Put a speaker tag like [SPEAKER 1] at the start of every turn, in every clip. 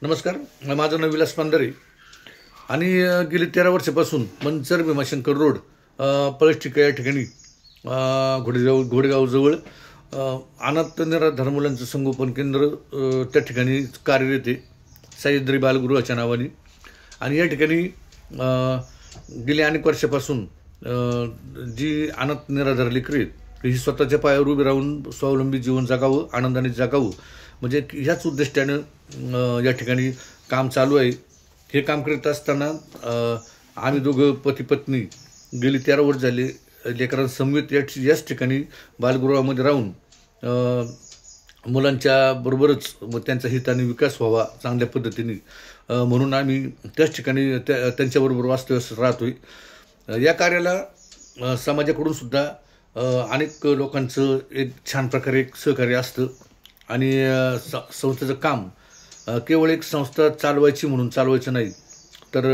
[SPEAKER 1] नमस्कार, माझं नाव विलास पांढरे आणि गेली 13 वर्षापासून मंचर भीमाशंकर रोड पळष्टिका या ठिकाणी घोडेगावजवळ अनाथ निराधार मुलांचं संगोपन केंद्र त्या ठिकाणी कार्यरत आहे, सह्याद्री बालगृहाच्या नावाने। आणि या ठिकाणी गेल्या अनेक वर्षापासून जी अनाथ निराधार लेकरं आहेत ही स्वतःच्या पायावर उभी राहून स्वावलंबी जीवन जगावं, आनंदाने जगावं, म्हणजे ह्याच उद्दिष्टानं या ठिकाणी काम चालू आहे। हे काम करत असताना आम्ही दोघं पती पत्नी गेली 13 वर्ष झाले लेकरांसमवेत याच ठिकाणी बालगृहामध्ये राहून मुलांच्या बरोबरच त्यांचा हिताने विकास व्हावा चांगल्या पद्धतीने, म्हणून आम्ही त्याच ठिकाणी त्यांच्याबरोबर वास्तव्यास राहतोय। या कार्याला समाजाकडून सुद्धा अनेक लोकांचं एक छान प्रकारे एक सहकार्य असतं आणि संस्थेचं काम केवळ एक संस्था चालवायची म्हणून चालवायचं नाही, तर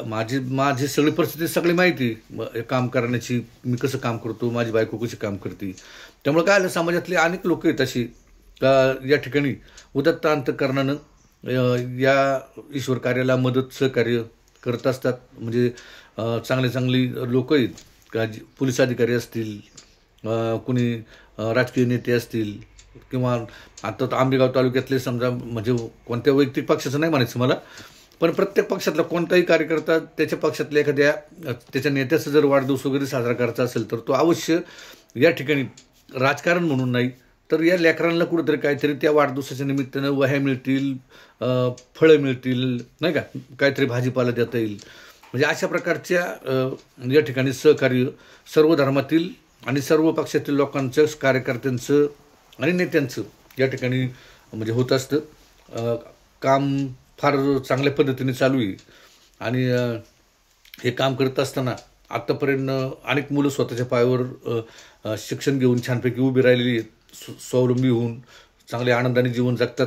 [SPEAKER 1] माझी सगळी परिस्थिती सगळी माहिती काम करण्याची, मी कसं काम करतो, माझी बायको कशी काम करते। त्यामुळे काय आलं, समाजातले अनेक लोक आहेत अशी या ठिकाणी उदात्त अंतःकरणानं या ईश्वर कार्याला मदत सहकार्य करत असतात। म्हणजे चांगली लोक आहेत का, पोलीस अधिकारी असतील, कुणी राजकीय नेते असतील, किंवा आता आंबेगाव तालुक्यातले समजा, म्हणजे कोणत्या वैयक्तिक पक्षाचं नाही म्हणायचं मला, पण प्रत्येक पक्षातला कोणताही कार्यकर्ता त्याच्या पक्षातल्या एखाद्या त्याच्या नेत्याचा जर वाढदिवस वगैरे साजरा करायचा असेल तर तो अवश्य या ठिकाणी राजकारण म्हणून नाही तर या लेकरांना कुठेतरी काहीतरी त्या वाढदिवसाच्या निमित्तानं वह्या मिळतील, फळं मिळतील, नाही का, काहीतरी भाजीपाला देता येईल, म्हणजे अशा प्रकारच्या या ठिकाणी सहकार्य सर्व धर्मातील आणि सर्व पक्षातील लोकांचं, कार्यकर्त्यांचं आणि नेत्यांचं या ठिकाणी म्हणजे होत असतं। काम फार चांगल्या पद्धतीने चालू आहे आणि हे काम करत असताना आत्तापर्यंत अनेक मुलं स्वतःच्या पायावर शिक्षण घेऊन छानपैकी उभी राहिलेली आहेत, स्वावलंबी होऊन चांगले आनंदाने जीवन जगतात।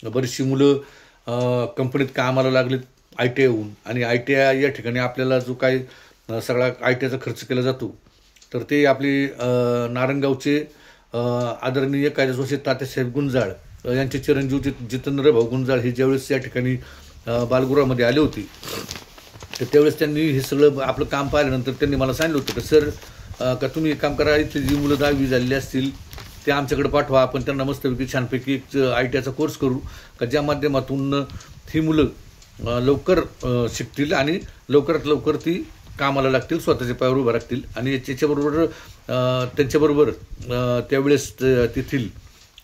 [SPEAKER 1] बरीचशी मुलं कंपनीत कामाला लागलीत ITI होऊन, आणि ITI या ठिकाणी आपल्याला जो काही सगळा ITIचा खर्च केला जातो तर ते आपले नारायणगावचे आदरणीय कायदेसोशी तात्यासाहेब गुंजाळ यांचे चिरंजीव जितेंद्र भाऊ गुंजाळ हे ज्यावेळेस या ठिकाणी बालगृहामध्ये आले होते तर त्यावेळेस त्यांनी हे सगळं आपलं काम पाहिल्यानंतर त्यांनी मला सांगितलं होतं की सर, का तुम्ही एक काम करा, इथली जी मुलं 10वी झालेली असतील ते आमच्याकडे पाठवा, आपण त्यांना मस्तपैकी छानपैकी एक ITIचा कोर्स करू का, ज्या माध्यमातून ही मुलं लवकर शिकतील आणि लवकरात लवकर ती कामाला लागतील, स्वतःच्या पायावर उभं राखतील। आणि त्याच्याबरोबर त्यांच्याबरोबर त्यावेळेस तेथील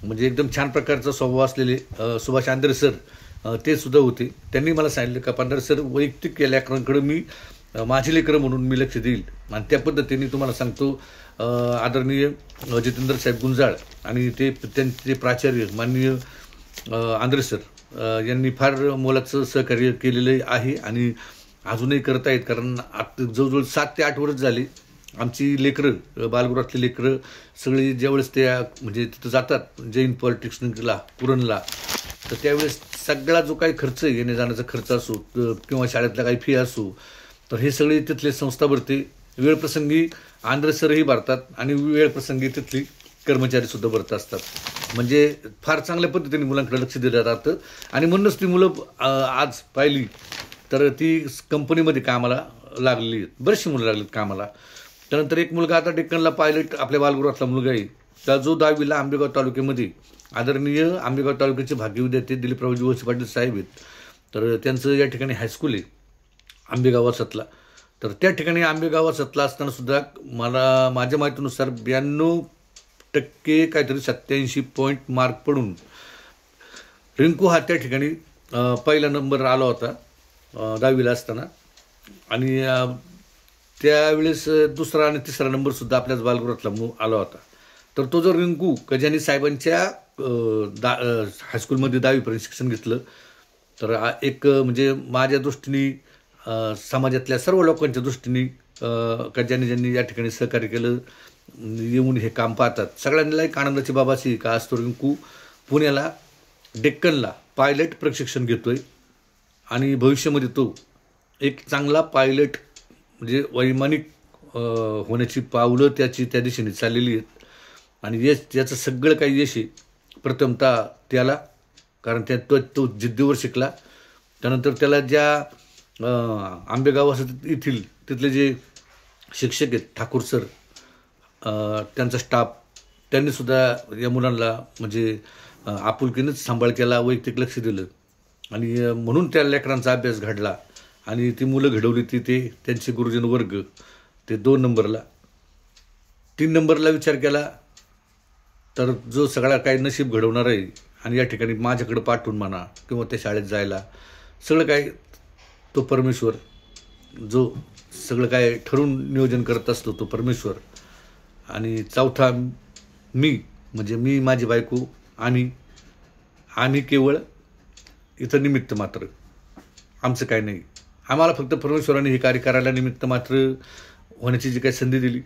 [SPEAKER 1] म्हणजे एकदम छान प्रकारचा स्वभाव असलेले सुभाष आंद्रे सर ते सुद्धा होते। त्यांनी मला सांगितलं का पांढरे सर, वैयक्तिक या लेकरांकडे मी माझी लेकरं म्हणून मी लक्ष देईल, आणि त्या पद्धतीने तुम्हाला सांगतो आदरणीय जितेंद्र साहेब गुंजाळ आणि त्यांचे प्राचार्य माननीय आंद्रे सर यांनी फार मोलाचं सहकार्य केलेलं आहे आणि अजूनही करत आहेत, कारण आता जवळजवळ 7 ते 8 वर्ष झाली आमची लेकरं, बालगृहातली लेकरं सगळी ज्यावेळेस त्या म्हणजे तिथं जातात जैन पॉलिटेक्निकला पुरणला, तर त्यावेळेस सगळा जो काही खर्च येणे जाण्याचा खर्च असो किंवा शाळेतला काही फी असो, तर हे सगळे तिथले संस्था भरते। वेळप्रसंगी आंध्र सरही भरतात आणि वेळप्रसंगी तिथली कर्मचारीसुद्धा भरत असतात, म्हणजे फार चांगल्या पद्धतीने मुलांकडे लक्ष दिलं जातं। आणि म्हणूनच ती मुलं आज पाहिली तर ती कंपनीमध्ये कामाला लागलेली आहेत, बरेचशी मुलं लागलीत कामाला। त्यानंतर एक मुलगा आता डेक्कनला पायलट आपल्या बालगृहातला मुलगा आहे, त्या जो 10वीला आंबेगाव तालुक्यामध्ये आदरणीय आंबेगाव तालुक्याचे भाग्य विद्यार्थी दिलीपरावजी वळसे पाटील साहेब आहेत, तर त्यांचं या ठिकाणी हायस्कूल आहे आंबेगाव सतला। तर त्या ठिकाणी आंबेगाव सतला असताना सुद्धा मला माझ्या माहितीनुसार 92% काहीतरी 87 पॉईंट मार्क पडून रिंकू हा त्या ठिकाणी पहिला नंबर आला होता 10वीला असताना, आणि त्यावेळेस दुसरा आणि तिसरा नंबरसुद्धा आपल्याच बालगृहातला आला होता। तर तो जो रिंकू ज्यांनी साहेबांच्या हायस्कूलमध्ये 10वीपर्यंत शिक्षण घेतलं, तर एक म्हणजे माझ्या दृष्टीने समाजातल्या सर्व लोकांच्या दृष्टीने का ज्यांनी या ठिकाणी सहकार्य केलं, येऊन हे काम पाहतात, सगळ्यांना एक आनंदाची बाब अशी का आज तो रिंकू पुण्याला डेक्कनला पायलट प्रशिक्षण घेतोय आणि भविष्यामध्ये तो एक चांगला पायलट म्हणजे वैमानिक होण्याची पावलं त्या दिशेने चाललेली आहेत। आणि याचं सगळं काही यश प्रथमतः त्याला कारण तो जिद्दीवर शिकला. त्यानंतर त्याला ज्या आंबेगाव असं येथील तिथले जे शिक्षक आहेत ठाकूर सर, त्यांचा स्टाफ, त्यांनीसुद्धा या मुलांना म्हणजे आपुलकीनेच सांभाळ केला, वैयक्तिक लक्ष दिलं आणि म्हणून त्या लेकरांचा अभ्यास घडला आणि ती मुलं घडवली ते त्यांचे गुरुजन वर्ग ते 2 नंबरला. 3 नंबरला विचार केला तर जो सगळा काही नशीब घडवणार आहे आणि या ठिकाणी माझ्याकडे पाठवून म्हणा किंवा त्या शाळेत जायला सगळं काय तो परमेश्वर, जो सगळं काय ठरवून नियोजन करत असतो तो परमेश्वर. आणि चौथा मी, म्हणजे मी, माझी बायको, आम्ही केवळ इथं निमित्त मात्र, आमचं काय नाही. आम्हाला फक्त परमेश्वराने हे कार्य करायला निमित्त मात्र होण्याची जी काही संधी दिली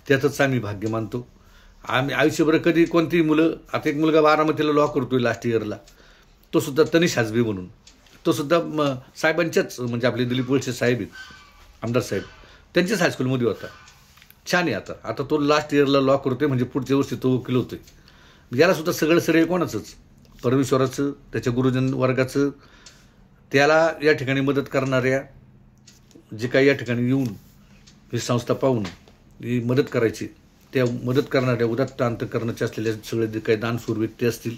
[SPEAKER 1] त्यातच आम्ही भाग्य मानतो. आम्ही आयुष्यभर कधी कोणतीही मुलं, आता एक मुलगा बारामतीला लॉ करतोय लास्ट इयरला, तो सुद्धा तनिष हाजबी म्हणून, तो सुद्धा साहेबांच्याच म्हणजे आपले दिलीप वळसे साहेब आहेत, आमदार साहेब, त्यांच्याच हायस्कूलमध्ये होता. छान आहे. आता तो लास्ट इयरला लॉ करतोय, म्हणजे पुढच्या वर्षी तो वकील होतोय. याला सुद्धा सगळं श्रेय कोणाचंच? परमेश्वराचं, त्याच्या गुरुजन वर्गाचं. त्याला या ठिकाणी मदत करणाऱ्या, जे काही या ठिकाणी येऊन ही संस्था पाहून ही मदत करायची, त्या मदत करणाऱ्या उदात्त अंतःकरणाचे असलेल्या सगळे जे काही दानशूर व्यक्ती असतील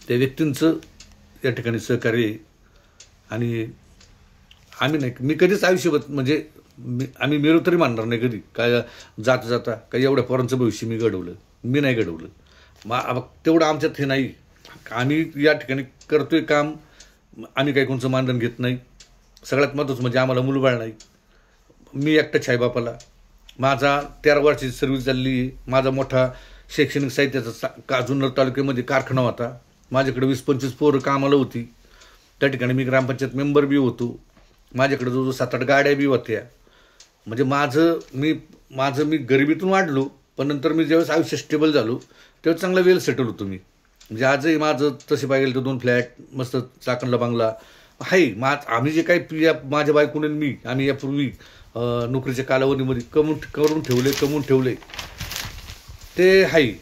[SPEAKER 1] त्या व्यक्तींचं या ठिकाणी सहकार्य आहे. आणि आम्ही नाही, मी कधीच आयुष्यभर म्हणजे आम्ही मिळू तरी मानणार नाही कधी काय जाता काही एवढ्या पोरांचं भविष्य मी घडवलं, मी नाही घडवलं. तेवढं आमच्यात हे नाही. आम्ही या ठिकाणी करतोय काम, आम्ही काही कोणचं मानधन घेत नाही. सगळ्यात महत्त्वाचं म्हणजे आम्हाला मुलबाळ नाही. मी एकटाच आहे बापाला. माझा 13 वर्षाची सर्व्हिस झाली. माझा मोठा शैक्षणिक साहित्याचा जुन्नर तालुक्यामध्ये कारखाना होता. माझ्याकडे 20-25 पोरं कामाला होती. त्या ठिकाणी मी ग्रामपंचायत मेंबर बी होतो. माझ्याकडे जवळजवळ 7-8 गाड्या बी होत्या. म्हणजे माझं मी गरिबीतून वाढलो, पण नंतर मी ज्यावेळेस आयुष्य स्टेबल झालो तेव्हा चांगला वेल सेटल होतो मी. म्हणजे आजही माझं तसे पाहिजे तर 2 फ्लॅट, मस्त चाकणला बंगला आहे. आम्ही जे काही माझ्या बायकोने मी आम्ही यापूर्वी नोकरीच्या कालावधीमध्ये कमवून ठेवले ते आहे.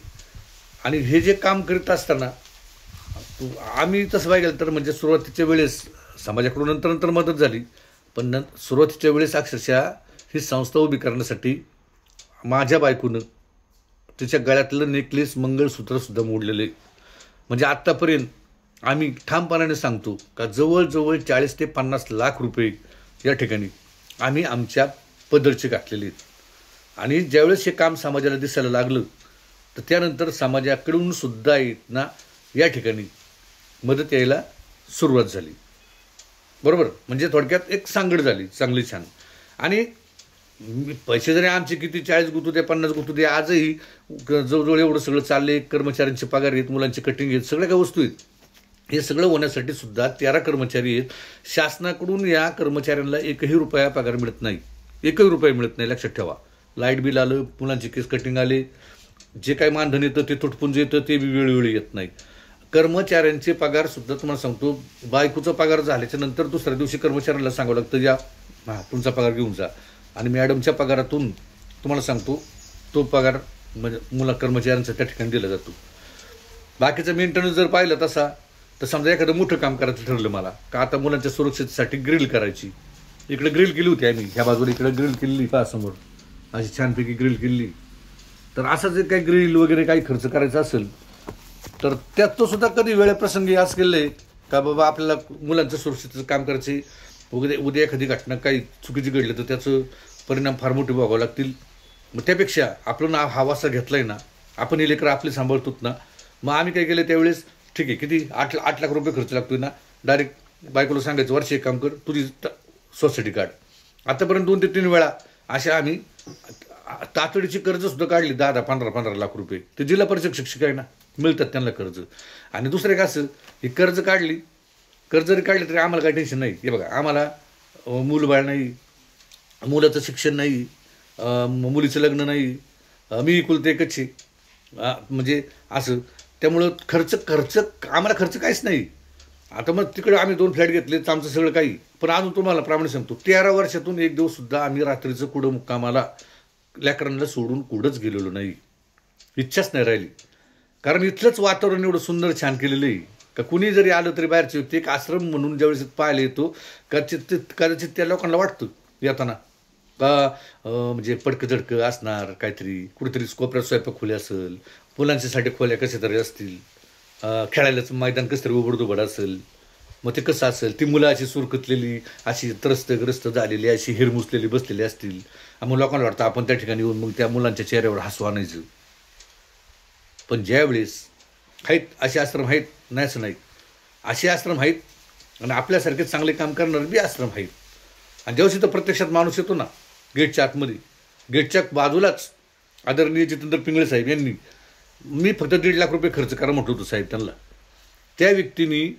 [SPEAKER 1] आणि हे जे काम करीत असताना आम्ही तसं पाहिजे तर म्हणजे सुरुवातीच्या वेळेस समाजाकडून नंतर मदत झाली, पण सुरुवातीच्या वेळेस अक्षरशः ही संस्था उभी करण्यासाठी माझ्या बायकोनं तिच्या गळ्यातलं नेकलेस, मंगळसूत्रसुद्धा मोडलेलं आहे. म्हणजे आत्तापर्यंत आम्ही ठामपणाने सांगतो का जवळजवळ 40 ते 50 लाख रुपये या ठिकाणी आम्ही आमच्या पदरचे घातलेले आहेत. आणि ज्यावेळेस हे काम समाजाला दिसायला लागलं तर त्यानंतर समाजाकडून सुद्धा ना या ठिकाणी मदत यायला सुरुवात झाली. बरोबर, म्हणजे थोडक्यात एक सांगड झाली चांगली छान. आणि पैसे जरी आमचे किती 40 गुतू दे, 50 गुतू दे, आजही जवळजवळ एवढं सगळं चाललंय. कर्मचाऱ्यांचे पगार आहेत, मुलांचे कटिंग आहेत, सगळ्या काही वस्तू आहेत. हे सगळं होण्यासाठी सुद्धा 13 कर्मचारी आहेत. शासनाकडून या कर्मचाऱ्यांना 1ही रुपया पगार मिळत नाही, 1ही रुपया मिळत नाही, लक्षात ठेवा. लाईट बिल आलं, मुलांचे केस कटिंग आले, जे काही मानधन येतं ते तुटपुंज येतं ते वेळोवेळी येत नाही. कर्मचाऱ्यांचे पगार सुद्धा तुम्हाला सांगतो, बायकोचा पगार झाल्याच्या नंतर दुसऱ्या दिवशी कर्मचाऱ्यांना सांगावं लागतं या तुमचा पगार घेऊन जा. आणि मॅडमच्या पगारातून तुम्हाला सांगतो तो पगार म्हणजे कर्मचाऱ्यांचा त्या ठिकाणी दिला जातो. बाकीचं मेंटेनन्स जर पाहिलं तसा तर समजा एखादं मोठं काम करायचं ठरलं मला का आता मुलांच्या सुरक्षेसाठी ग्रिल करायची, इकडे ग्रिल केली होती आम्ही, ह्या बाजूला इकडे ग्रिल केली पहा समोर अशी छानपैकी ग्रिल केली. तर असं जे काही ग्रिल वगैरे काही खर्च करायचा असेल तर त्यात तो सुद्धा कधी वेळेप्रसंगी असं केलं आहे का बाबा आपल्याला मुलांच्या सुरक्षेचं काम करायचे, उद्या एखादी घटना काही चुकीची घडली तर त्याचं परिणाम फार मोठे भोगावे लागतील. मग त्यापेक्षा आपलं नाव हा वासा घेतला आहे ना, आपण हे लेकरं आपले सांभाळतोत ना. मग आम्ही काय केलं त्यावेळेस, ठीक आहे किती 8 लाख रुपये खर्च लागतोय ना, डायरेक्ट बायकोला सांगायचं वर्ष एक काम कर, तुझी सोसायटी काढ. आतापर्यंत 2 ते 3 वेळा अशा आम्ही तातडीची कर्जसुद्धा काढली, 10-15 लाख रुपये. ते जिल्हा परिषद शिक्षक आहे ना, मिळतात त्यांना कर्ज. आणि दुसरं काय असं ही कर्ज जरी काढली तरी आम्हाला काही टेन्शन नाही. हे बघा, आम्हाला मूलबाळ नाही, मुलाचं शिक्षण नाही, मुलीचं लग्न नाही, मी इकुलते एकच आहे, म्हणजे असं. त्यामुळं खर्च आम्हाला खर्च काहीच नाही. आता मग तिकडे आम्ही 2 फ्लॅट घेतले, आमचं सगळं काही. पण अजून तुम्हाला प्रामाणिक सांगतो 13 वर्षातून एक दिवस सुद्धा आम्ही रात्रीचं कुठं मुक्कामाला लेकरांना सोडून कुठंच गेलेलो नाही, इच्छाच नाही राहिली. कारण इथलंच वातावरण एवढं सुंदर छान केलेलं आहे का कुणी जरी आलं तरी बाहेरचे व्यक्ती एक आश्रम म्हणून ज्यावेळेस पाहायला येतो कदाचित त्या लोकांना वाटतं येताना का म्हणजे पडकं झडकं असणार काहीतरी, कुठेतरी कोपऱ्यात स्वयंपाक खोल्या असेल, मुलांच्यासाठी खोल्या कशा तरी असतील, खेळायलाच मैदान कसं तरी उघडधुबड असेल, मग ते कसं असेल, ती मुलं अशी सुरकतलेली अशी त्रस्तग्रस्त झालेली अशी हिरमुसलेली बसलेली असतील, मग लोकांना वाटतं आपण त्या ठिकाणी येऊन मग त्या मुलांच्या चेहऱ्यावर हसू आणायचं. पण ज्यावेळेस आहेत असे आश्रम आहेत, नाही असं नाही, असे आश्रम आहेत आणि आपल्यासारखे चांगले काम करणारे बी आश्रम आहेत. आणि ज्यावेळेस इथं प्रत्यक्षात माणूस येतो ना गेटच्या आतमध्ये, गेटच्या बाजूलाच आदरणीय जितेंद्र पिंगळे साहेब यांनी, मी फक्त 1.5 लाख रुपये खर्च करा म्हटलं होतं साहेब त्यांना. त्या व्यक्तींनी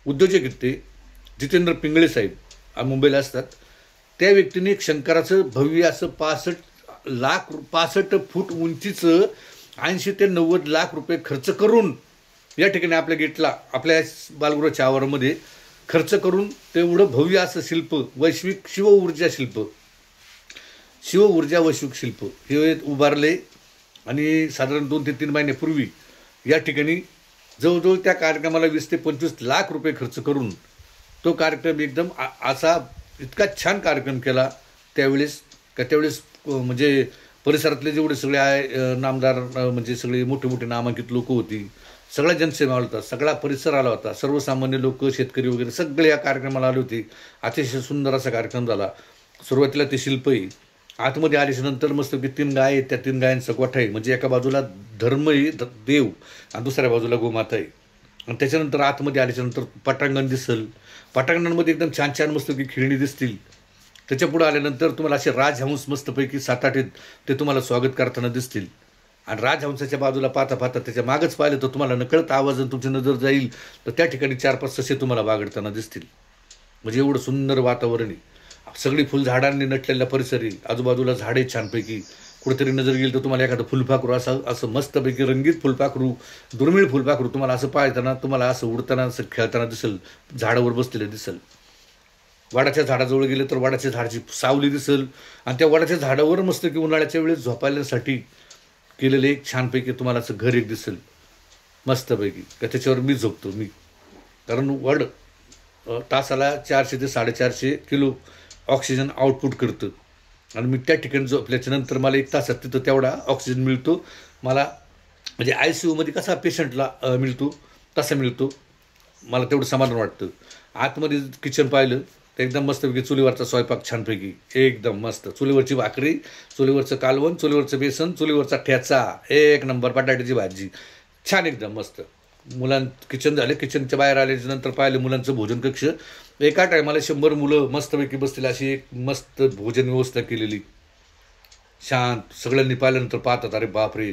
[SPEAKER 1] उद्योजक आहेत ते जितेंद्र पिंगळे साहेब मुंबईला असतात. त्या व्यक्तीने एक शंकराचं भव्य असं 65 फूट उंचीचं 80 ते 90 लाख रुपये खर्च करून या ठिकाणी आपल्या गेटला आपल्या बालगृहाच्या आवारामध्ये खर्च करून तेवढं भव्य असं शिल्प, वैश्विक शिवऊर्जा वैश्विक शिल्प हे उभारले. आणि साधारण 2 ते 3 महिन्यापूर्वी या ठिकाणी जवळजवळ त्या कार्यक्रमाला 20 ते 25 लाख रुपये खर्च करून तो कार्यक्रम एकदम असा इतका छान कार्यक्रम केला त्यावेळेस म्हणजे परिसरातले जेवढे सगळे नामदार म्हणजे सगळे मोठे मोठे नामांकित लोक होती, सगळा जनसेवा होता, सगळा परिसर आला होता, सर्वसामान्य लोक, शेतकरी वगैरे सगळे या कार्यक्रमाला आले होते. अतिशय सुंदर असा कार्यक्रम झाला. सुरुवातीला ते शिल्पही आतमध्ये आल्याच्या नंतर मस्त की 3 गाय आहेत, त्या 3 गायांचा गोठा आहे, म्हणजे एका बाजूला धर्म आहे देव आणि दुसऱ्या बाजूला गोमाता आहे. आणि त्याच्यानंतर आतमध्ये आल्याच्यानंतर पटांगण दिसल, पटांगणांमध्ये एकदम छान छान मस्त की खेळणी दिसतील. त्याच्या पुढे आल्यानंतर तुम्हाला असे राजहंस मस्तपैकी 7-8 ते तुम्हाला स्वागत करताना दिसतील. आणि राजहंसाच्या बाजूला पाहता पाहता त्याच्या मागच पाहिलं तर तुम्हाला नकळत आवाजानं तुमची नजर जाईल तर त्या ठिकाणी 4-5 ससे तुम्हाला बागडताना दिसतील. म्हणजे एवढं सुंदर वातावरण आहे. सगळी फुलझाडांनी नटलेला परिसर आहे, आजूबाजूला झाडे छानपैकी, कुठेतरी नजर गेली तर तुम्हाला एखादं फुलपाखरू असं मस्तपैकी रंगीत फुलपाखरू, दुर्मिळ फुलपाखरू तुम्हाला असं पाहताना, तुम्हाला असं उडताना, असं खेळताना दिसेल, झाडावर बसलेलं दिसेल. वडाच्या झाडाजवळ गेलं तर वडाच्या झाडाची सावली दिसेल आणि त्या वडाच्या झाडावर मस्त की उन्हाळ्याच्या वेळेस झोपायसाठी केलेलं एक छानपैकी तुम्हाला असं घर एक दिसेल मस्तपैकी, का त्याच्यावर मी झोपतो कारण वड तासाला 400 ते 450 किलो ऑक्सिजन आउटपुट करतं. आणि मी त्या ठिकाणी झोपल्याच्या नंतर मला 1 तासात तिथं तेवढा ऑक्सिजन मिळतो मला, म्हणजे ICUमध्ये कसा पेशंटला मिळतो तसा मिळतो मला, तेवढं समाधान वाटतं. आतमध्ये किचन पाहिलं तर एकदम मस्तपैकी चुलीवरचा स्वयंपाक छानपैकी एकदम मस्त, चुलीवरची भाकरी, चुलीवरचं कालवण, चुलीवरचं बेसन, चुलीवरचा ठेचा, 1 नंबर, बटाट्याची भाजी छान एकदम मस्त. किचन झाले, किचनच्या बाहेर आल्याच्या नंतर पाहिलं मुलांचं भोजन कक्ष, एका टायमाला 100 मुलं मस्तपैकी बसलेली अशी एक मस्त भोजन व्यवस्था केलेली शांत. सगळ्यांनी पाहिल्यानंतर पाहतात अरे बापरे,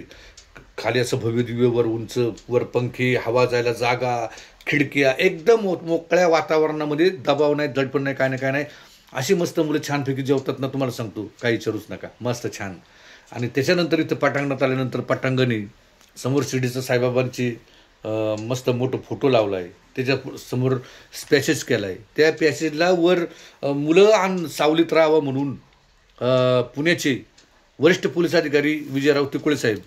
[SPEAKER 1] खाली असं भव्य दिव्य, वर उंच, वर पंखे, हवा जायला जागा, खिडक्या, एकदम मोकळ्या वातावरणामध्ये, दबाव नाही, दडपण नाही, काय नाही, अशी मस्त मुलं छानपैकी जेवतात ना, तुम्हाला सांगतो काही विचारूच नका, मस्त छान. आणि त्याच्यानंतर इथं पटांगणात आल्यानंतर पटांगणी समोर शिर्डीचं साईबाबांची मस्त मोठं फोटो लावला आहे, त्याच्या समोर पॅसेज केला आहे. त्या पॅसेजला वर मुलं सावलीत राहावं म्हणून पुण्याचे वरिष्ठ पोलीस अधिकारी विजयराव तिकुळे साहेब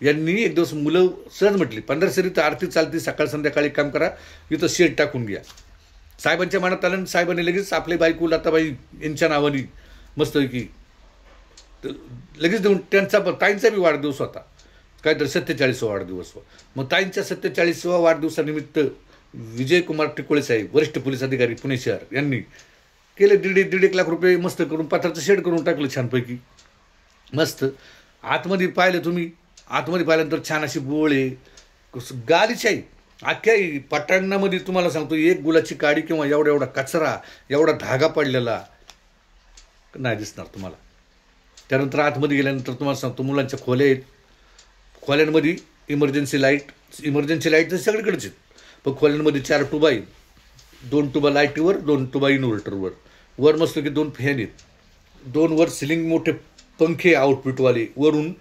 [SPEAKER 1] यांनी एक दिवस मुलं सहज म्हटली, 15 तर आरती चालती, सकाळ संध्याकाळी काम करा, इथं शेड टाकून घ्या. साहेबांच्या मनात आलं, साहेबांनी लगेच आपली बायको लताबाई यांच्या नावाने मस्तपैकी लगेच देऊन, त्यांचा ताईंचा बी वाढदिवस होता, काहीतरी 47वा वाढदिवस. मग ताईंच्या 47व्या वाढदिवसानिमित्त विजयकुमार टिकोळे साहेब वरिष्ठ पोलीस अधिकारी पुणे शहर यांनी केले 1.5 लाख रुपये मस्त करून पत्राचं शेड करून टाकलं छानपैकी मस्त. आतमध्ये पाहिलं तुम्ही, आतमध्ये पाहिल्यानंतर छान अशी बोळे गालीशाही अख्ख्या पटांगणामध्ये तुम्हाला सांगतो, एक गुलाची काडी किंवा एवढा कचरा, एवढा धागा पडलेला नाही दिसणार तुम्हाला. त्यानंतर आतमध्ये गेल्यानंतर तुम्हाला सांगतो मुलांच्या खोल्या आहेत, खोल्यांमध्ये इमर्जन्सी लाईट तर सगळीकडेच आहेत, पण खोल्यांमध्ये 4 टुबा आहेत, 2 टुबा लाईटीवर, 2 टुबा इन्व्हर्टरवर, वर मस्त की 2 फॅन आहेत, 2 वर सिलिंग मोठे पंखे आउटपुटवाले, वरून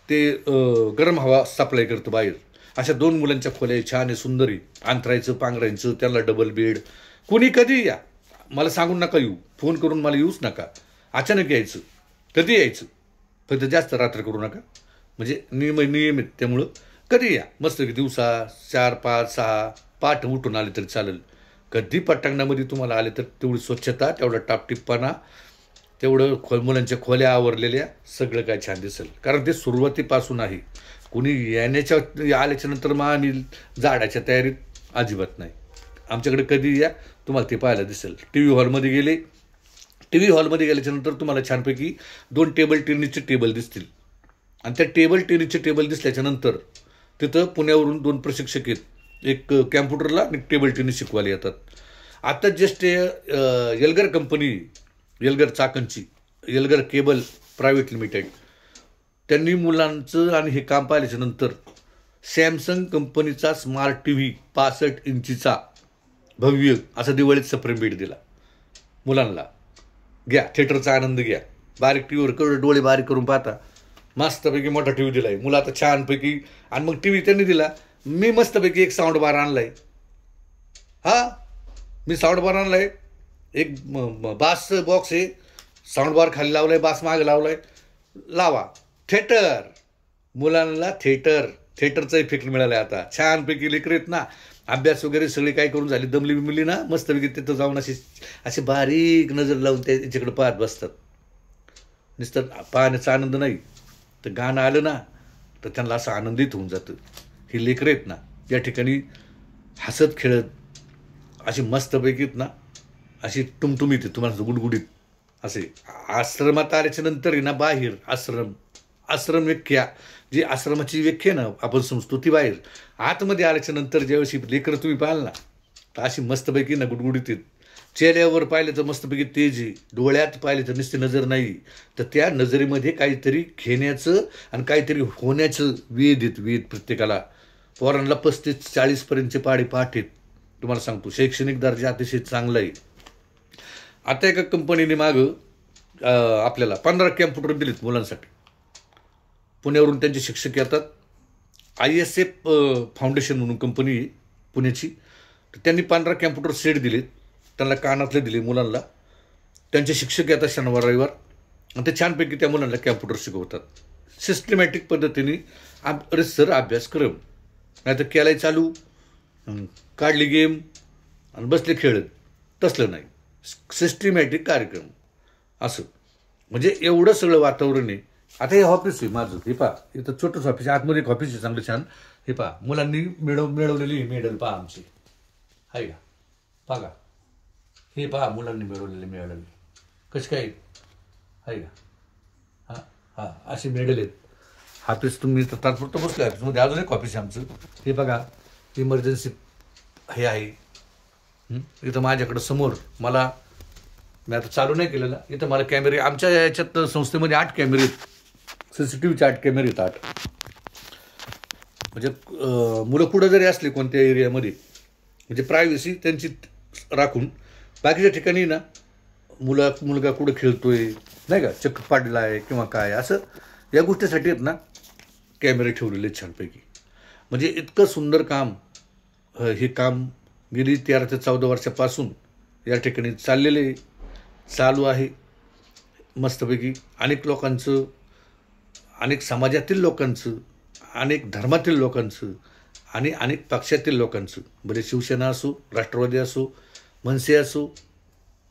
[SPEAKER 1] ते गरम हवा सप्लाय करतं बाहेर. अशा 2 मुलांच्या खोल्या छान आहे, सुंदर आहे, अंतरायचं पांघरायचं, त्याला डबल बेड. कोणी कधी या, मला सांगून नका येऊ, फोन करून मला येऊच नका, अचानक यायचं, कधी यायचं, फक्त जास्त रात्र करू नका, म्हणजे नियमित. त्यामुळं कधी या, मस्त दिवसा 4, 5, 6 पाठ उठून आले तरी चालेल. कधी पटांगणामध्ये तुम्हाला आले तर तेवढी स्वच्छता, तेवढा टापटिप्पाना, तेवढं मुलांच्या खोल्या आवरलेल्या, सगळं काय छान दिसेल. कारण ते सुरुवातीपासून आहे. कोणी आल्याच्या नंतर मग आम्ही झाडाच्या तयारीत अजिबात नाही. आमच्याकडे कधी या, तुम्हाला ते पाहायला दिसेल. टी व्ही हॉलमध्ये गेल्याच्या नंतर तुम्हाला छानपैकी 2 टेबल टेनिसचे टेबल दिसतील. आणि त्या टेबल दिसल्याच्या नंतर तिथं पुण्यावरून 2 प्रशिक्षक आहेत. एक कॅम्प्युटरला आणि टेबल टेनिस शिकवायला येतात. आता जस्ट एल्गर कंपनी, एल्गर चाकणची, एल्गर केबल प्रायव्हेट लिमिटेड, त्यांनी मुलांचं आणि हे काम पाहिल्याच्या नंतर सॅमसंग कंपनीचा स्मार्ट टी व्ही 65 इंचीचा भव्य असा दिवाळीत सप्रेम भेट दिला मुलांना. घ्या, थिएटरचा आनंद घ्या. बारीक टी व्हीवर डोळे बारीक करून पाहता, मस्तपैकी मोठा टी व्ही दिलाय. मुलं आता छानपैकी, आणि मग टी व्ही त्यांनी दिला, मी मस्तपैकी एक साऊंड बार आणलाय. मी साऊंड बार आणलाय, एक बास बॉक्स आहे, साऊंड बार खाली लावलाय, बास मागे लावलाय. लावा थिएटर, मुलांना थिएटरचा इफेक्ट मिळाला आहे. आता छानपैकी लेकरं आहेत ना, अभ्यास वगैरे सगळी काय करून झाली, दमली बिमली ना, मस्तपैकी तिथं जाऊन असे बारीक नजर लावून त्याच्याकडे पाहत बसतात. नुसतं पाहण्याचा आनंद नाही, तर गाणं आलं ना तर त्यांना असं आनंदित होऊन जातं. ही लेकरं आहेत ना, या ठिकाणी हसत खेळत अशी मस्तपैकीत ना, अशी टुमटुमीत तुम्हाला गुडगुडीत असे. आश्रमात आल्याच्या नंतर आहे ना, बाहेर आश्रम व्याख्या, जी आश्रमाची व्याख्या ना आपण समजतो ती बाहेर. आतमध्ये आल्याच्या नंतर ज्यावेळी लेकरं तुम्ही पाहाल ना, तर अशी मस्तपैकी ना गुडगुडीत आहेत. चेहऱ्यावर पाहिले तर मस्तपैकी तेज आहे, डोळ्यात पाहिले तर नुसती नजर नाही, तर त्या नजरेमध्ये काहीतरी घेण्याचं आणि काहीतरी होण्याचं वेध आहेत. वेध प्रत्येकाला. पोरांना 35-40 पर्यंतचे पाठ आहेत. तुम्हाला सांगतो, शैक्षणिक दर्जा अतिशय चांगला आहे. आता एका कंपनीने मागं आपल्याला 15 कॅम्प्युटर दिलेत मुलांसाठी. पुण्यावरून त्यांचे शिक्षक येतात. ISF फाउंडेशन म्हणून कंपनी आहे पुण्याची. तर त्यांनी 15 कॅम्प्युटर सेट दिलेत, त्यांना कानातले दिले मुलांना. त्यांचे शिक्षक येतात शनिवार रविवार, आणि ते छानपैकी त्या मुलांना कॅम्प्युटर शिकवतात. सिस्टमॅटिक पद्धतीने सर अभ्यासक्रम, नाही तर केलाय चालू, काढली गेम आणि बसले खेळत, तसलं नाही. सिस्टमॅटिक कार्यक्रम असं. म्हणजे एवढं सगळं वातावरण आहे. आता हे ऑफिस आहे माझं, हे पहा, इथं छोटंच ऑफिस आहे, आतमध्ये एक ऑफिस आहे चांगलं छान. हे पहा, मुलांनी मिळवलेली मेडल पहा आमची, आहे का, बघा, हे पहा मुलांनी मिळवलेले कसे काय आहे का. असे मेडल आहेत. ऑफिस तुम्ही तर तात्पुरतं बसलो ऑफिसमध्ये. अजून एक ऑफिस आहे आमचं, हे बघा, इमर्जन्सी हे आहे. इथं माझ्याकडं समोर मी आता चालू नाही केलेलं, इथं मला कॅमेरे, आमच्या याच्यात संस्थेमध्ये 8 कॅमेरे आहेत, CCTVचे 8 कॅमेरे आहेत. 8 म्हणजे मुलं कुठं जरी असले कोणत्या एरियामध्ये, म्हणजे प्रायव्हसी त्यांची राखून, बाकीच्या ठिकाणी ना मुलगा कुठं खेळतोय नाही का, चक्क पाडला आहे किंवा काय असं, या गोष्टीसाठी आहेत ना कॅमेरे ठेवलेले छानपैकी. म्हणजे इतकं सुंदर काम, हे काम गेली 13 ते 14 वर्षापासून या ठिकाणी चालू आहे. मस्तपैकी अनेक लोकांचं, अनेक समाजातील लोकांचं, अनेक धर्मातील लोकांचं आणि अनेक पक्षातील लोकांचं, बरे शिवसेना असो, राष्ट्रवादी असो, मनसे असो,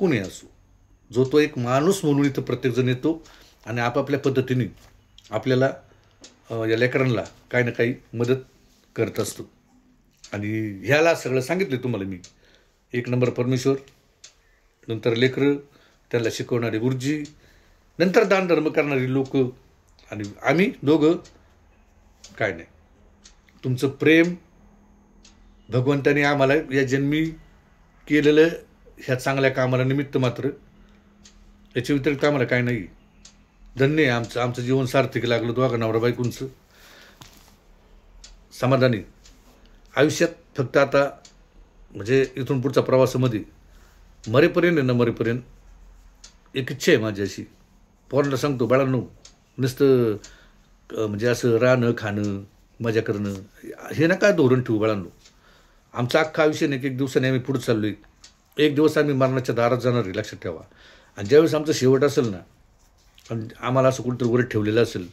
[SPEAKER 1] कुणी असो, जो तो एक माणूस म्हणून इथं प्रत्येकजण येतो आणि आपापल्या पद्धतीने आपल्याला या लेकरांना काही ना काही मदत करत असतो. आणि ह्याला सगळं सांगितलं तुम्हाला मी. 1 नंबर परमेश्वर, नंतर लेकरं, त्याला शिकवणारे गुरुजी, नंतर दानधर्म करणारी लोक, आणि आम्ही दोघं. काय नाही, तुमचं प्रेम भगवंताने आम्हाला या जन्मी केलेलं ह्या चांगल्या कामाला निमित्त मात्र, याच्या व्यतिरिक्त आम्हाला काय नाही. धन्य आहे आमचं जीवन सार्थक लागलं. दोघा नवरा बायकोंचं समाधानी आयुष्यात. फक्त आता म्हणजे इथून पुढच्या प्रवासामध्ये मरेपर्यंत न मरेपर्यंत एक इच्छा आहे माझी अशी, पोरांना सांगतो, बाळांनो, नुसतं म्हणजे असं राहणं खाणं मजा करणं हे नका धोरण ठेवू बाळांनो. आमचं अख्खं आयुष्य नाही, एक दिवसाने आम्ही पुढे चाललो आहे. एक दिवस आम्ही मरणाच्या दारात जाणार आहे, लक्षात ठेवा. आणि ज्यावेळेस आमचं शेवट असेल ना, आणि आम्हाला असं कुठंतरी वर ठेवलेलं असेल,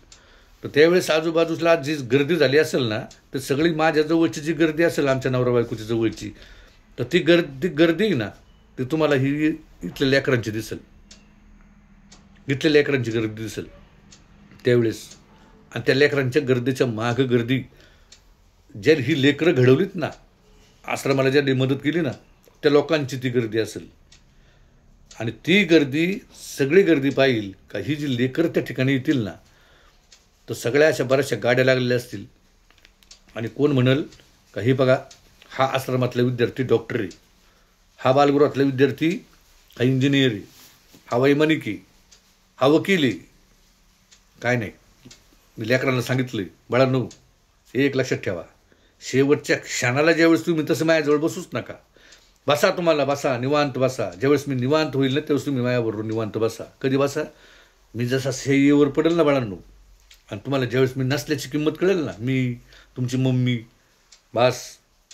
[SPEAKER 1] तर त्यावेळेस आजूबाजूला जी गर्दी झाली असेल ना, तर सगळी माझ्या जवळची जी गर्दी असेल आमच्या नवरा बायकोची जवळची, तर ती गर्दी ना ती तुम्हाला ही इथल्या लेकरांची दिसेल, इथल्या लेकरांची गर्दी दिसेल त्यावेळेस. आणि त्या लेकरांच्या गर्दीच्या मागं गर्दी, ज्या ही लेकरं घडवलीत ना, आश्रमाला ज्यांनी मदत केली ना, त्या लोकांची ती गर्दी असेल. आणि ती गर्दी, सगळी गर्दी पाहिल का ही जी लेकरं त्या ठिकाणी येतील ना, तर सगळ्या अशा बऱ्याचशा गाड्या लागलेल्या असतील. आणि कोण म्हणेल का हे बघा, हा आश्रमातला विद्यार्थी डॉक्टर आहे, हा बालगृहातला विद्यार्थी हा इंजिनियर आहे, हा वैमानिक आहे, हा वकील आहे. काय नाही, मी लेकरांना सांगितलं आहे, बाळांनो एक लक्षात ठेवा, शेवटच्या क्षणाला ज्यावेळेस तुम्ही तसं माझ्याजवळ बसूच नका. बसा, तुम्हाला बसा, निवांत बसा. ज्यावेळेस मी निवांत होईल ना त्यावेळेस तुम्ही माझ्याबरोबर निवांत बसा. कधी बसा? मी जसा शय्येवर पडेल ना बाळांनो, आणि तुम्हाला ज्यावेळेस मी नसल्याची किंमत कळेल ना, मी तुमची मम्मी, बस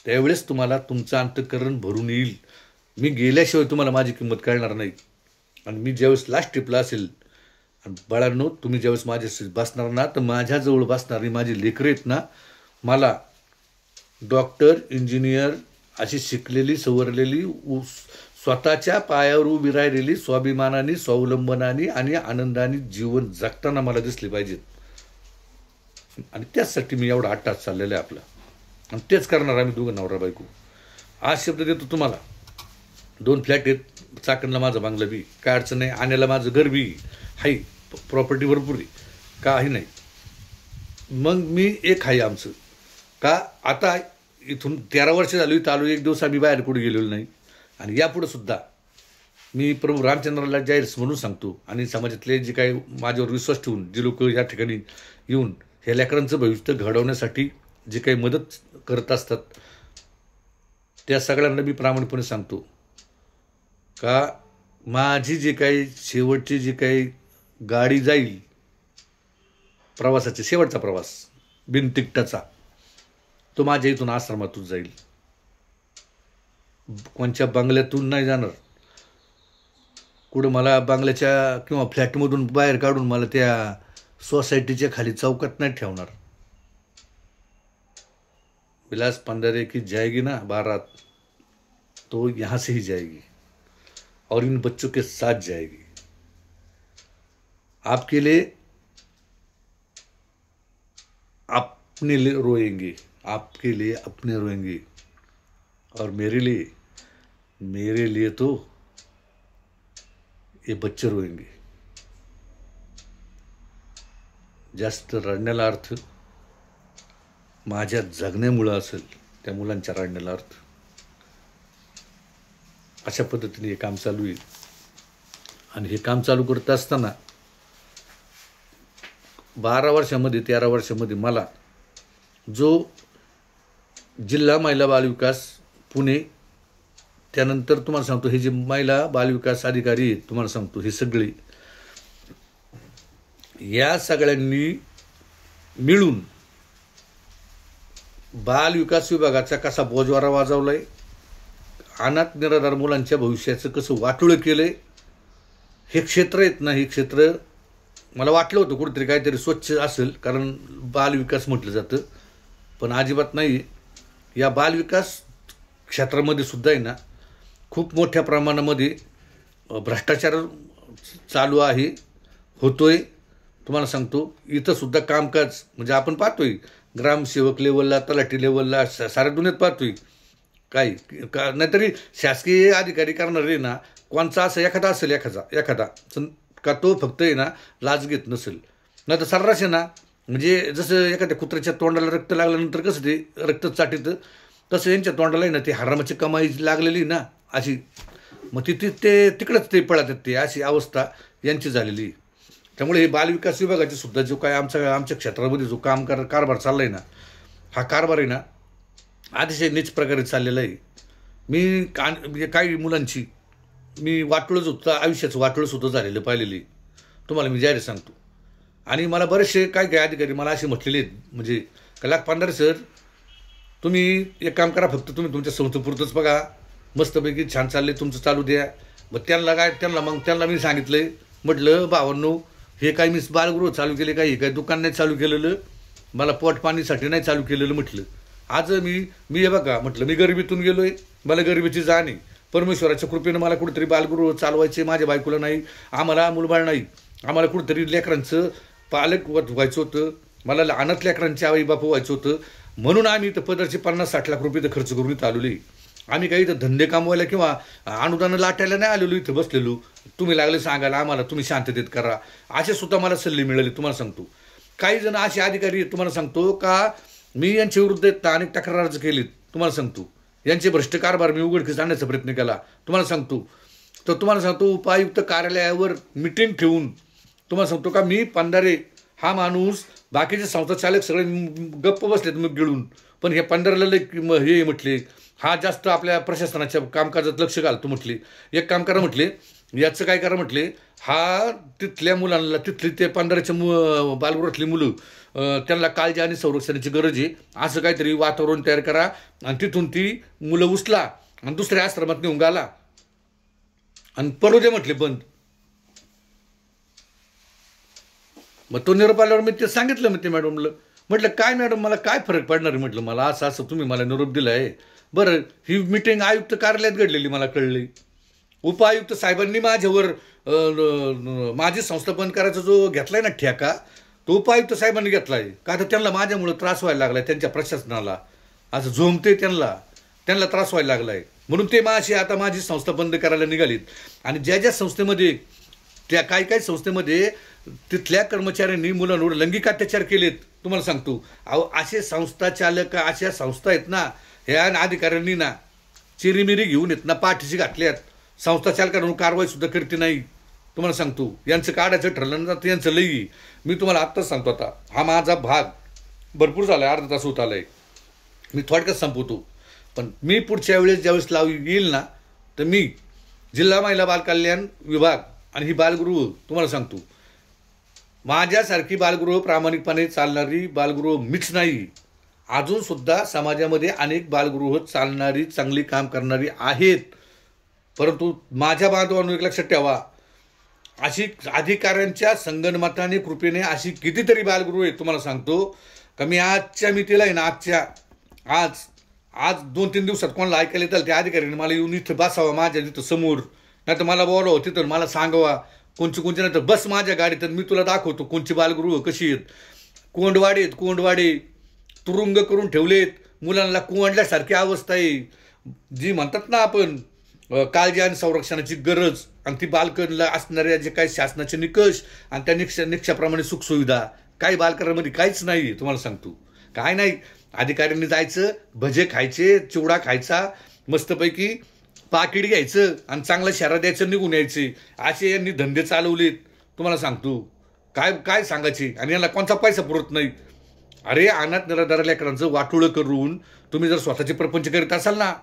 [SPEAKER 1] त्यावेळेस तुम्हाला तुमचं अंतःकरण भरून येईल. मी गेल्याशिवाय तुम्हाला माझी किंमत कळणार नाही. आणि मी ज्यावेळेस लास्ट ट्रिपला असेल, आणि बाळांनो तुम्ही ज्यावेळेस माझ्याशी बसणार ना, तर माझ्याजवळ बसणारी माझी लेकरं आहेत ना, मला डॉक्टर, इंजिनियर अशी शिकलेली, सवरलेली, स्वतःच्या पायावर उभी राहिलेली, स्वाभिमानाने, स्वावलंबनाने आणि आनंदाने जीवन जगताना मला दिसले पाहिजेत. आणि त्याचसाठी मी एवढा 8 तास चाललेला आहे आपला, आणि तेच करणार आम्ही दोघं नवरा बायको. आज शब्द देतो तुम्हाला, 2 फ्लॅट आहेत, चाकणला माझं बांगला बी, काय अडचण नाही. आण्याला माझं घर बी हाई, प्रॉपर्टी भरपूर आहे, काही नाही. मग मी एक आहे आमचं का, आता इथून 13 वर्ष झाली चालू, एक दिवस आम्ही बाहेर कुठे गेलेलो नाही. आणि यापुढे सुद्धा मी प्रभू रामचंद्राला जाहीर म्हणून सांगतो, आणि समाजातले जे काही माझ्यावर विश्वास ठेवून जे लोक या ठिकाणी येऊन ह्या लेकरांचं भविष्य घडवण्यासाठी जे काही मदत करत असतात, त्या सगळ्यांना मी प्रामाणिकपणे सांगतो का माझी जे काही शेवटची जी काही गाडी जाईल, प्रवासाचे शेवटचा प्रवास बिन तिकटाचा, तो माझ्या इथून आश्रमातून जाईल. कोणच्या बंगल्यातून नाही जाणार. कुठं मला बंगल्याच्या किंवा फ्लॅटमधून बाहेर काढून मला त्या सोसायटीच्या खाली चौकात नाही ठेवणार. विलास पंडारे की जाएगी ना बारात, तो यहाँ से ही जाएगी और इन बच्चों के साथ जाएगी. आपके लिए अपने लिए रोएंगे, आपके लिए अपने रोएंगे, और मेरे लिए तो ये बच्चे रोएंगे. जास्त रडण्याला अर्थ माझ्या जगण्यामुळं असेल, त्या मुलांच्या रडण्याला अर्थ. अशा पद्धतीने हे काम चालू आहे. आणि हे काम चालू करत असताना 12 वर्षामध्ये 13 वर्षामध्ये मला जो जिल्हा महिला बालविकास पुणे, त्यानंतर तुम्हाला सांगतो हे जे महिला बालविकास अधिकारी आहेत, तुम्हाला सांगतो हे सगळे, या सगळ्यांनी मिळून बालविकास विभागाचा कसा बोजवारा वाजवलाय, अनाथ निराधार मुलांच्या भविष्याचं कसं वाटोळं केलंय. हे क्षेत्र आहेत ना, हे क्षेत्र मला वाटलं होतं कुठेतरी काहीतरी स्वच्छ असेल, कारण बालविकास म्हटलं जातं, पण अजिबात नाही. या बालविकास क्षेत्रामध्ये सुद्धा आहे ना खूप मोठ्या प्रमाणामध्ये भ्रष्टाचार चालू आहे, होतोय. तुम्हाला सांगतो इथं सुद्धा कामकाज म्हणजे आपण पाहतोय, ग्रामसेवक लेवलला, तलाठी लेवलला, साऱ्या दुनियेत पाहतोय. काही का नाहीतरी शासकीय अधिकारी करणारे ना, कोणचा असं एखादा असेल, एखादा का तो फक्त आहे ना लाच घेत नसेल. नाही तर सर्रास आहे ना, म्हणजे जसं एखाद्या कुत्र्याच्या तोंडाला रक्त लागल्यानंतर कसं ते रक्त चाटीतं, तसं यांच्या तोंडाला आहे ना ते हरामाची कमाई लागलेली ना अशी, मग ते तिकडंच ते पळतात, ते अशी अवस्था यांची झालेली. त्यामुळे हे बालविकास विभागाचे सुद्धा जो काय आमच्या क्षेत्रामध्ये जो कारभार चालला आहे ना, हा कारभार आहे ना अतिशय नीच प्रकारे चाललेला आहे. मी म्हणजे काही मुलांची मी वाटोळंच होतं, आयुष्याचं वाटोळंच होतं झालेलं पाहिलेली तुम्हाला मी जाहीर सांगतो. आणि मला बरेचसे काय अधिकारी मला असे म्हटलेले आहेत, म्हणजे कलाक पंढारे सर तुम्ही एक काम करा, फक्त तुम्ही तुमच्या संस्थेपुरतंच बघा, मस्तपैकी छान चालले तुमचं, चालू द्या. मग त्यांना मी सांगितलं, म्हटलं भावांनो हे काय मी बालगृह चालू केले काही काय दुकान नाही चालू केलेलं, मला पोट पाणीसाठी नाही चालू केलेलं म्हटलं. आज मी हे बघा म्हटलं, मी गरिबीतून गेलोय, मला गरिबीची जाण आहे. परमेश्वराच्या कृपेनं मला कुठेतरी बालगृह चालवायचे, माझ्या बायकोला नाही, आम्हाला मुलबाळ नाही, आम्हाला कुठेतरी लेकरांचं पालक व्हायचं होतं, मला अनाथ लेकरांचे आई बाप व्हायचं होतं. म्हणून आम्ही इथं पदरचे 50-60 लाख रुपये तर खर्च करून इथं आलेलो. आम्ही काही इथं धंदे कामवायला किंवा अनुदान लाटायला नाही आलेलो, इथं बसलेलो. तुम्ही लागले सांगायला आम्हाला, तुम्ही शांततेत करा, असे सुद्धा मला सल्ले मिळाले. तुम्हाला सांगतो, काही जण असे अधिकारी तुम्हाला सांगतो का, मी यांच्या विरुद्ध अनेक तक्रार अर्ज केलीत. तुम्हाला सांगतो, यांचे भ्रष्ट कारभार मी उघडकीस आणण्याचा प्रयत्न केला. तुम्हाला सांगतो उपायुक्त कार्यालयावर मिटिंग ठेवून तुम्हाला सांगतो का, मी पंधारे हा माणूस, बाकीचे संस्था चालक सगळे गप्प बसलेत मग गिळून, पण हे पंधराला हे म्हटले, हा जास्त आपल्या प्रशासनाच्या कामकाजात लक्ष घालतो म्हटले. एक काम करा म्हटले, याचं काय करा म्हटले, हा तिथल्या मुलांना, तिथली ते पंधराच्या बालगृहातली मुलं, त्यांना काळजी आणि संरक्षणाची गरज आहे, असं काहीतरी वातावरण तयार करा आणि तिथून ती मुलं उचला आणि दुसऱ्या आश्रमात नेऊन घाला आणि पडू दे म्हटले बंद. मग तो निरोप आल्यावर मी ते सांगितलं, मग ते मॅडमला म्हटलं, काय मॅडम मला काय फरक पडणार आहे म्हटलं, मला असं असं तुम्ही मला निरोप दिला आहे. बरं, ही मिटिंग आयुक्त कार्यालयात घडलेली मला कळली. उपायुक्त साहेबांनी माझ्यावर माझी संस्था बंद करायचा जो घेतलाय ना ठेका, तो उपायुक्त साहेबांनी घेतलाय का, तर त्यांना माझ्यामुळे त्रास व्हायला लागलाय, त्यांच्या प्रशासनाला असं झोमते, त्यांना त्रास व्हायला लागलाय. म्हणून ते आता माझी संस्था बंद करायला निघालीत. आणि ज्या संस्थेमध्ये, त्या काही संस्थेमध्ये तिथल्या कर्मचाऱ्यांनी मुलांवर लैंगिक अत्याचार केलेत. तुम्हाला सांगतो, अहो असे संस्था चालक, अशा संस्था आहेत ना, ह्या अधिकाऱ्यांनी ना चिरीमिरी घेऊन येत ना पाठीशी घातल्यात. संस्था चालकांवर कारवाई सुद्धा करते नाही. तुम्हाला सांगतो, यांचं काढायचं ठरलं ना तर यांचं लई. मी तुम्हाला आत्ताच सांगतो, आता हा माझा भाग भरपूर झाला आहे, अर्धा तास होत आलाय, मी थोडक्यात संपवतो. पण मी पुढच्या वेळेस ज्यावेळेस येईल ना, तर मी जिल्हा महिला बालकल्याण विभाग आणि ही बालगृह तुम्हाला सांगतो, माझ्यासारखी बालगृह प्रामाणिकपणे चालणारी बालगृह मीच नाही. अजून सुद्धा समाजामध्ये अनेक बालगृह चालणारी, चांगली काम करणारी आहेत. परंतु माझ्या बांधवांनो एक लक्षात ठेवा, अशी अधिकाऱ्यांच्या संगनमताने कृपेने अशी कितीतरी बालगृह आहेत. तुम्हाला सांगतो का, मी आजच्या मितीला आहे ना, आज 2-3 दिवसात कोणाला ऐकायला येतं त्या अधिकाऱ्याने मला येऊन इथं बसावं माझ्या तिथं समोर, नाही तर मला बोलावं तिथं, मला सांगावा कोणची नाही तर बस माझ्या गाडीत, मी तुला दाखवतो कोणची बालगृह कशी आहेत. कोंडवाडे तुरुंग करून ठेवलेत, मुलांना कोंडल्यासारखी अवस्था आहे. जी म्हणतात ना आपण काळजी आणि संरक्षणाची गरज, आणि ती बालकांना असणाऱ्या जे काही शासनाचे निकष आणि त्या निकषाप्रमाणे सुखसुविधा काही बालकांमध्ये काहीच नाही. तुम्हाला सांगतो काय नाही. अधिकाऱ्यांनी जायचं, भजे खायचे, चिवडा खायचा, मस्तपैकी पाकिट घ्यायचं आणि चांगला शहरा द्यायचं, निघून यायचे. असे यांनी धंदे चालवलेत. तुम्हाला सांगतो काय सांगायचे. आणि यांना कोणता पैसा पुरत नाही. अरे अनाथ निराधार लेकरांचं वाटोळं करून तुम्ही जर स्वतःचे प्रपंच करीत असाल ना,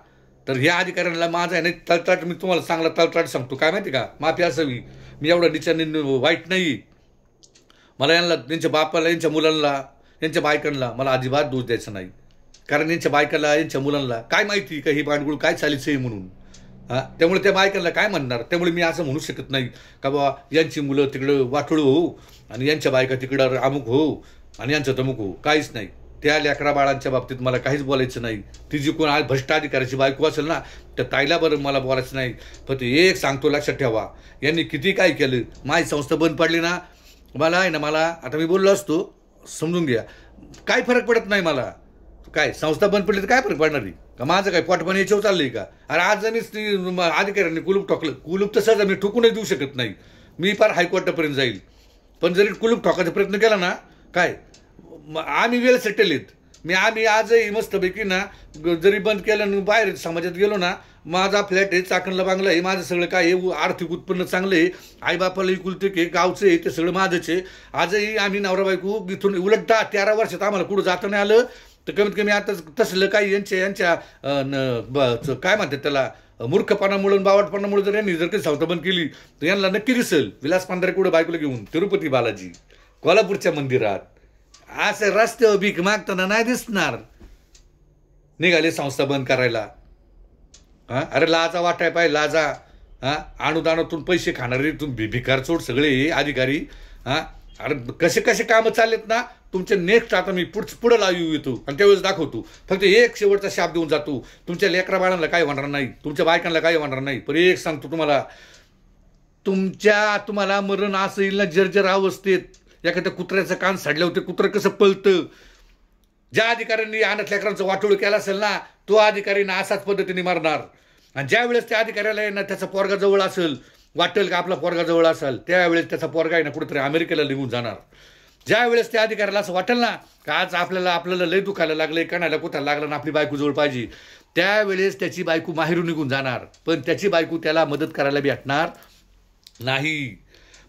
[SPEAKER 1] तर ह्या अधिकाऱ्यांना माझा आहे ना तळतळ, मी तुम्हाला चांगला तळतळ सांगतो, काय माहिती का, माफी असावी, मी एवढा निचाने वाईट नाही. मला यांना, यांच्या बापाला, यांच्या मुलांना, यांच्या बायकांना मला अजिबात दोष द्यायचा नाही. कारण यांच्या बायकाला, यांच्या मुलांना काय माहिती का ही भांडगुळ काय चालीचं आहे म्हणून. त्यामुळे त्या बायकांना काय म्हणणार. त्यामुळे मी असं म्हणू शकत नाही का बाबा यांची मुलं तिकडं वाटोळं हो आणि यांच्या बायका तिकडं अमुक हो आणि यांचं तमुक हो. काहीच नाही. त्या लेकरा बाळांच्या बाबतीत मला काहीच बोलायचं नाही. ती जी कोण भ्रष्ट अधिकाऱ्याची बायको असेल ना, त्या ताईला बरं मला बोलायचं नाही. फक्त एक सांगतो, लक्षात ठेवा, यांनी किती काय केलं, माझी संस्था बंद पडली ना, मला आहे ना, मला आता मी बोललो असतो, समजून घ्या, काय फरक पडत नाही मला. काय संस्था बंद पडली तर काय फरक पडणार आहे का, माझं काय पोटपाणी याच्यावर चाललंय का. अरे आज मी अधिकाऱ्यांनी कुलूप ठोकलं, कुलूप तर सहज मी ठोकूनच देऊ शकत नाही, मी फार हायकोर्टापर्यंत जाईल. पण जरी कुलूप ठोकायचा प्रयत्न केला ना, काय आम्ही वेल सेटल आहेत. आम्ही आजही मस्तपैकी ना, जरी बंद केलं बाहेर समाजात गेलो ना, माझा फ्लॅट आहे, चाकणला बांगला आहे, माझं सगळं काय आहे, आर्थिक उत्पन्न चांगलं आहे, आईबापाला इकुलते की गावचं आहे, ते सगळं माझंच आहे. आजही आम्ही नवरा बायको इथून उलट 13 वर्षात आम्हाला कुठं जातं नाही आलं. तर कमीत कमी आता तसलं काही यांच्या काय म्हणतात त्याला, मूर्खपणामुळे बावटपणामुळे जर यांनी जर काही संस्था बंद केली तर यांना नक्की दिसेल. विलास पांढरे कुठं बायकोला घेऊन तिरुपती बालाजी, कोल्हापूरच्या मंदिरात, असं रस्त्यावर भीक मागताना नाही दिसणार. निघाले संस्था बंद करायला. अरे लाजा वाटाय पाहिजे, लाजा. अनुदानातून पैसे खाणारे तुम्ही भिकारचोट सगळे अधिकारी. अरे कसे कसे कामं चाललेत ना तुमचे. नेक्स्ट आता मी पुढं लावू येतो आणि त्यावेळेस दाखवतो. फक्त एक शेवटचा शाप देऊन जातो. तुमच्या लेकरा बाळांना काय होणार नाही, तुमच्या बायकांना काय होणार नाही. पण एक सांगतो तुम्हाला, तुम्हाला मरण असं येईल ना जर्जर अवस्थेत. एखाद्या कुत्र्याचं कान साडलं होतं, कुत्रं कसं पळतं. ज्या अधिकाऱ्यांनी अनाथ लेकरांचं वाटोळ केलं असेल ना तो अधिकारीना असाच पद्धतीने मारणार. आणि ज्या वेळेस त्या अधिकाऱ्याला आहे ना त्याचा पोरगा जवळ असेल, वाटेल का आपला पोरगा जवळ असेल, त्यावेळेस त्याचा पोरगा आहे ना कुठेतरी अमेरिकेला निघून जाणार. ज्या वेळेस त्या अधिकाऱ्याला असं वाटेल ना का आज आपल्याला लय दुखायला लागलंय, कणायला कुठायला लागलं ना आपली बायको जवळ पाहिजे, त्यावेळेस त्याची बायको माहेरून निघून जाणार. पण त्याची बायको त्याला मदत करायला भेटणार नाही.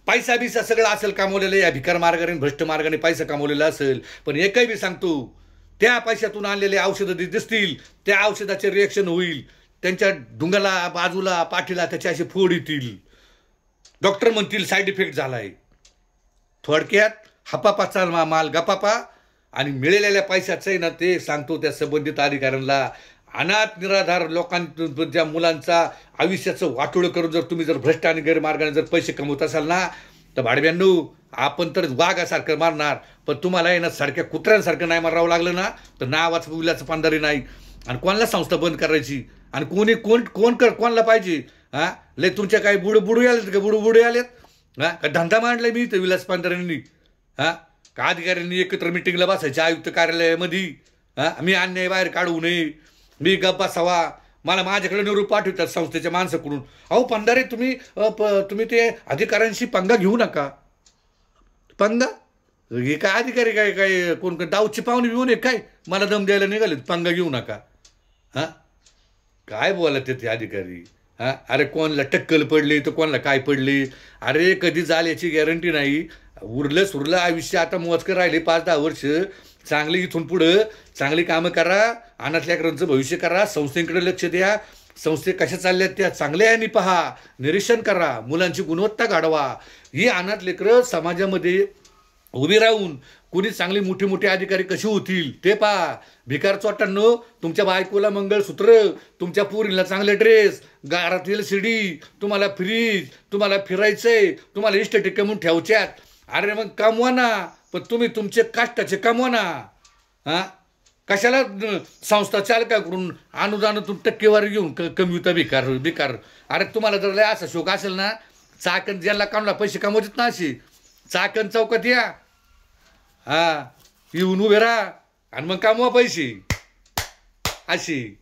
[SPEAKER 1] पैसा बिसा सगळं असेल कामवलेलं, या भिकार मार्गाने भ्रष्ट मार्गाने पैसा कमवलेला असेल. पण एकही बी सांगतो, त्या पैशातून आणलेले औषधं दिसतील, त्या औषधाचे रिएक्शन होईल, त्यांच्या डुंगाला बाजूला पाठीला त्याचे असे फोड येतील. डॉक्टर म्हणतील साईड इफेक्ट झालाय. थोडक्यात हपापाचा माल गपापा. आणि मिळालेल्या पैशाचं आहे ना ते सांगतो त्या संबंधित अधिकाऱ्यांना. अनाथ निराधार लोकांच्या मुलांचा आयुष्याचं वाटोळं करून जर तुम्ही भ्रष्ट आणि गैरमार्गाने जर पैसे कमवत असाल ना तर भाडव्यांनो आपण तर वाघासारखं मारणार. पण तुम्हाला आहे ना सारख्या कुत्र्यांसारखं नाही मारावं लागलं ना तर नावाचं उल्याचं पांढरी नाही. आणि कोणाला संस्था बंद करायची आणि कोणाला पाहिजे. लय तुमच्या काही बुडू आलेत का बुडू आलेत का धंदा मांडलाय मी तर विलास पांढऱ्यांनी. का अधिकाऱ्यांनी एकत्र मिटिंगला बसायच्या आयुक्त कार्यालयामध्ये. मी अन्याय बाहेर काढू नये, मी गप्प बसावा, मला माझ्याकडे निरोप पाठवतात संस्थेच्या माणसाकडून. अहो पंधारे तुम्ही ते अधिकाऱ्यांशी पंगा घेऊ नका. पंगा हे काय अधिकारी काय कोण डाऊची पाहुणे घेऊन ये काय मला दम द्यायला निघाले. पंगा घेऊ नका. काय बोलत ते अधिकारी. अरे कोणाला टक्कल पडली तर कोणाला काय पडली. अरे कधी जाल याची गॅरंटी नाही. उरलं आयुष्य आता मोजकं राहिले 5-10 वर्ष. चांगली इथून पुढं चांगली कामं करा, अनाथ लेकरांचं भविष्य करा, संस्थेकडे लक्ष द्या. संस्थे कशा चालल्यात त्या चांगल्या याने पहा, निरीक्षण करा, मुलांची गुणवत्ता गाढवा. ही अनाथ लेकरं समाजामध्ये उभी राहून कुणी चांगली मोठे अधिकारी कसे होतील ते पहा. भिकार चोटांनो तुमच्या बायकोला मंगळसूत्र, तुमच्या पोरीला चांगले ड्रेस, घरातील सीडी, तुम्हाला फ्रीज, तुम्हाला फिरायचंय, तुम्हाला इस्टेटी कमवून ठेवच्यात. अरे मग कमवा ना, पण तुम्ही तुमचे कष्टाचे कमवा ना. कशाला संस्था चालकाकडून अनुदानातून टक्केवारी घेऊन कमविता भिकार. अरे तुम्हाला जर लय असा शोक असेल ना, चाकण ज्यांना कामला पैसे कमवतात ना अशी चाकण चौकात या, येऊन उभे राहा आणि मग कमवा पैसे. अशी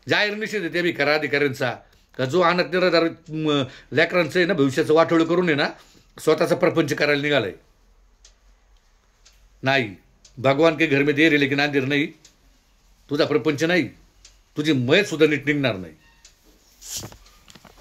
[SPEAKER 1] जाहीर निषेध आहे त्या भिकार अधिकाऱ्यांचा का जो अनाथ निराधार लेकरांचं आहे ना भविष्याचं वाटोळ करून आहे ना स्वतःचा प्रपंच करायला निघालाय. नाही, भगवान के घर में देर है लेकिन अंधेर नाही. तुझा प्रपंच नाही, तुझी मयत सुद्धा नीट निघणार नाही.